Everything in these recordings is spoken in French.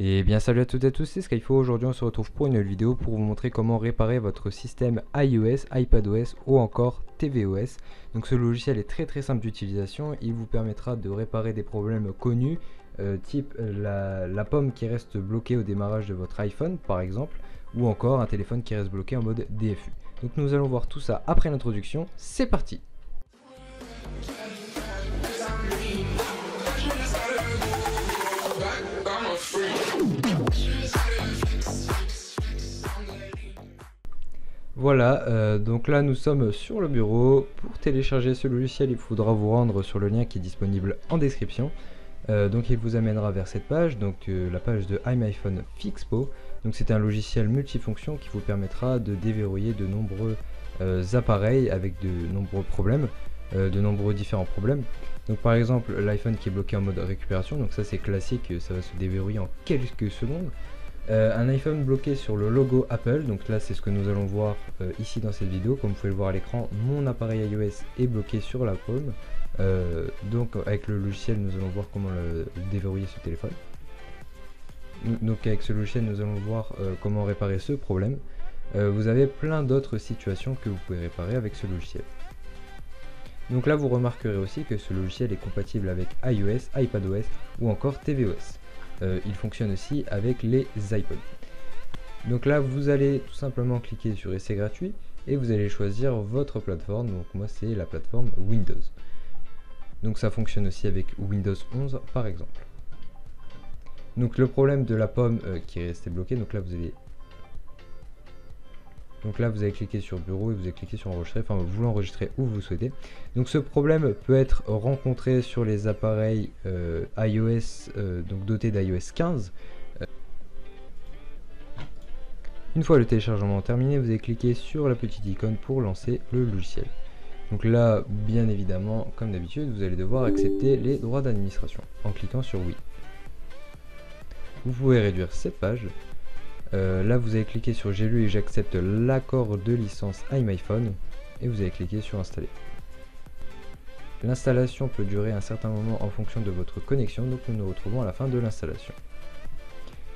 Et bien salut à toutes et à tous, c'est Skyfo. Aujourd'hui on se retrouve pour une nouvelle vidéo pour vous montrer comment réparer votre système iOS, iPadOS ou encore tvOS. Donc ce logiciel est très simple d'utilisation, il vous permettra de réparer des problèmes connus, type la pomme qui reste bloquée au démarrage de votre iPhone par exemple, ou encore un téléphone qui reste bloqué en mode DFU. Donc nous allons voir tout ça après l'introduction, c'est parti! Voilà, donc là nous sommes sur le bureau. Pour télécharger ce logiciel, il faudra vous rendre sur le lien qui est disponible en description. Donc il vous amènera vers cette page, donc la page de iMyPhone Fixpo. Donc c'est un logiciel multifonction qui vous permettra de déverrouiller de nombreux appareils avec de nombreux problèmes, de nombreux différents problèmes. Donc par exemple l'iPhone qui est bloqué en mode récupération, donc ça c'est classique, ça va se déverrouiller en quelques secondes. Un iPhone bloqué sur le logo Apple, donc là c'est ce que nous allons voir ici dans cette vidéo. Comme vous pouvez le voir à l'écran, mon appareil iOS est bloqué sur la pomme. Donc avec le logiciel nous allons voir comment déverrouiller ce téléphone. Donc avec ce logiciel nous allons voir comment réparer ce problème. Vous avez plein d'autres situations que vous pouvez réparer avec ce logiciel. Donc là vous remarquerez aussi que ce logiciel est compatible avec iOS, iPadOS ou encore tvOS. Il fonctionne aussi avec les iPods. Donc là vous allez tout simplement cliquer sur essai gratuit et vous allez choisir votre plateforme. Donc moi c'est la plateforme Windows. Donc ça fonctionne aussi avec Windows 11 par exemple. Donc le problème de la pomme qui est restée bloquée, donc là vous allez cliquer sur bureau et vous allez cliquer sur enregistrer, enfin vous l'enregistrez où vous souhaitez. Donc ce problème peut être rencontré sur les appareils iOS, donc dotés d'iOS 15. Une fois le téléchargement terminé, vous allez cliquer sur la petite icône pour lancer le logiciel. Donc là, bien évidemment, comme d'habitude, vous allez devoir accepter les droits d'administration en cliquant sur oui. Vous pouvez réduire cette page. Là vous allez cliquer sur j'ai lu et j'accepte l'accord de licence iMyPhone et vous allez cliquer sur installer. L'installation peut durer un certain moment en fonction de votre connexion, donc nous nous retrouvons à la fin de l'installation.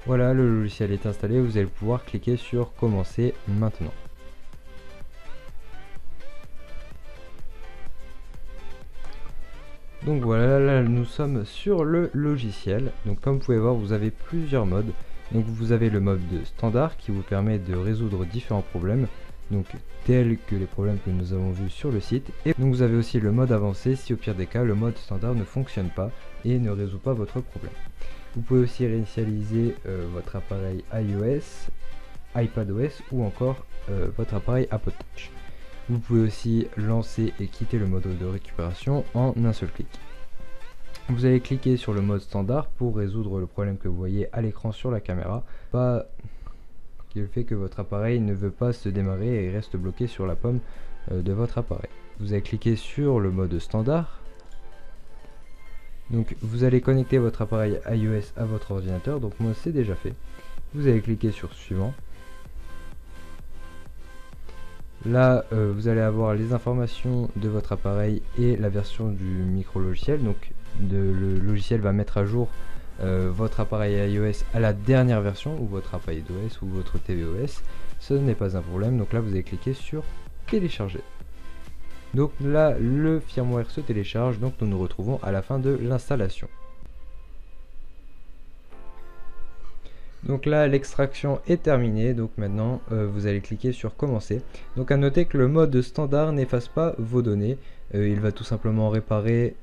Voilà, le logiciel est installé, vous allez pouvoir cliquer sur commencer maintenant. Donc voilà, là nous sommes sur le logiciel. Donc comme vous pouvez voir, vous avez plusieurs modes. Donc vous avez le mode standard qui vous permet de résoudre différents problèmes, donc tels que les problèmes que nous avons vus sur le site. Et donc vous avez aussi le mode avancé si au pire des cas le mode standard ne fonctionne pas et ne résout pas votre problème. Vous pouvez aussi réinitialiser votre appareil iOS, iPadOS ou encore votre appareil Apple Touch. Vous pouvez aussi lancer et quitter le mode de récupération en un seul clic. Vous allez cliquer sur le mode standard pour résoudre le problème que vous voyez à l'écran sur la caméra, qui est le fait que votre appareil ne veut pas se démarrer et reste bloqué sur la pomme de votre appareil. Vous allez cliquer sur le mode standard. Donc vous allez connecter votre appareil iOS à votre ordinateur, donc moi c'est déjà fait. Vous allez cliquer sur suivant. Là vous allez avoir les informations de votre appareil et la version du micro-logiciel. Donc le logiciel va mettre à jour votre appareil iOS à la dernière version, ou votre appareil iOS ou votre tvOS. Ce n'est pas un problème, donc là vous allez cliquer sur télécharger. Donc là le firmware se télécharge, donc nous nous retrouvons à la fin de l'installation. Donc là l'extraction est terminée, donc maintenant vous allez cliquer sur commencer. Donc à noter que le mode standard n'efface pas vos données, il va tout simplement réparer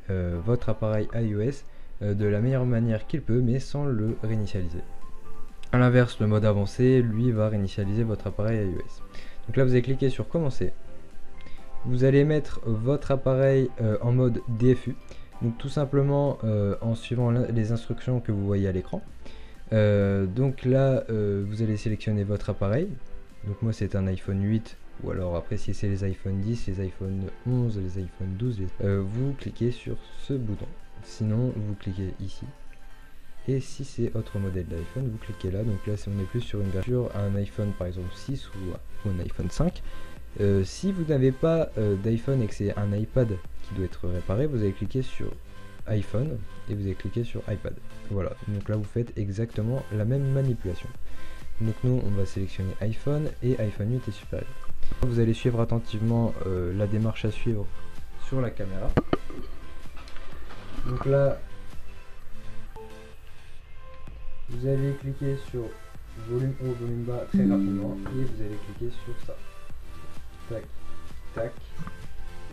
votre appareil iOS de la meilleure manière qu'il peut, mais sans le réinitialiser. A l'inverse, le mode avancé lui va réinitialiser votre appareil iOS. Donc là vous allez cliquer sur commencer. Vous allez mettre votre appareil en mode DFU, donc tout simplement en suivant les instructions que vous voyez à l'écran. Donc là vous allez sélectionner votre appareil. Donc moi c'est un iPhone 8, ou alors après si c'est les iPhone 10, les iPhone 11, les iPhone 12, vous cliquez sur ce bouton. Sinon vous cliquez ici. Et si c'est autre modèle d'iPhone, vous cliquez là. Donc là si on est plus sur une version, un iPhone par exemple 6 ou un iPhone 5. Si vous n'avez pas d'iPhone et que c'est un iPad qui doit être réparé, vous allez cliquer sur iPhone et vous allez cliquer sur iPad. Voilà, donc là vous faites exactement la même manipulation. Donc nous on va sélectionner iPhone et iPhone 8 est supérieur. Vous allez suivre attentivement la démarche à suivre sur la caméra. Donc là vous allez cliquer sur volume haut, volume bas très rapidement et vous allez cliquer sur ça. Tac, tac.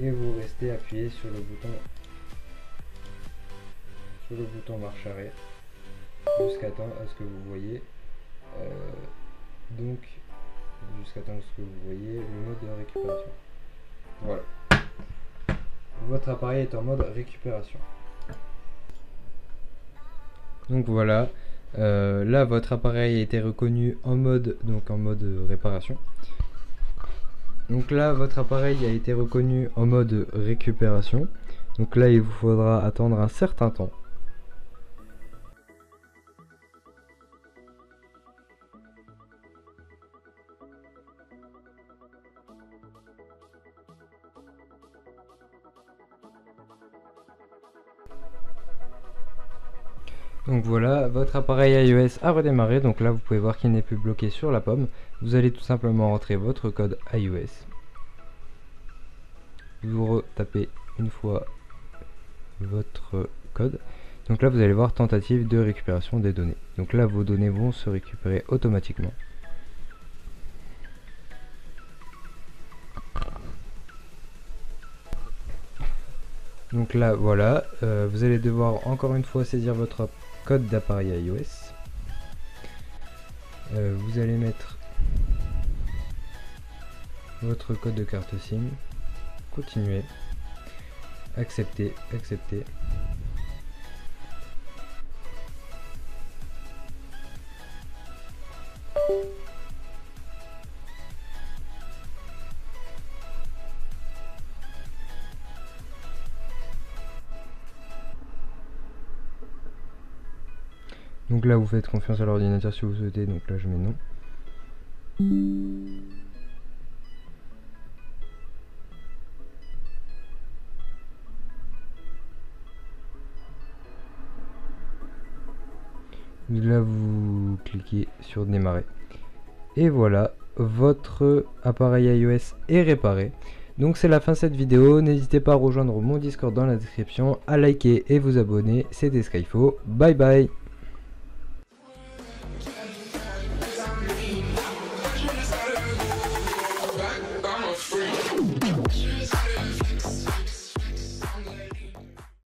Et vous restez appuyé sur le bouton marche arrière jusqu'à temps à ce que vous voyez jusqu'à temps à ce que vous voyez le mode de récupération. Voilà. Votre appareil est en mode récupération. Donc voilà. Là votre appareil a été reconnu en mode réparation. Donc là votre appareil a été reconnu en mode récupération. Donc là il vous faudra attendre un certain temps. Donc voilà, votre appareil iOS a redémarré, donc là vous pouvez voir qu'il n'est plus bloqué sur la pomme. Vous allez tout simplement rentrer votre code iOS. Vous retapez une fois votre code. Donc là vous allez voir tentative de récupération des données. Donc là vos données vont se récupérer automatiquement. Donc là voilà, vous allez devoir encore une fois saisir votre code d'appareil iOS. Vous allez mettre votre code de carte SIM, continuer, accepter, accepter. Donc là vous faites confiance à l'ordinateur si vous souhaitez, donc là je mets non. Là vous cliquez sur démarrer. Et voilà, votre appareil iOS est réparé. Donc c'est la fin de cette vidéo, n'hésitez pas à rejoindre mon Discord dans la description, à liker et vous abonner, c'était Skyfo, bye bye.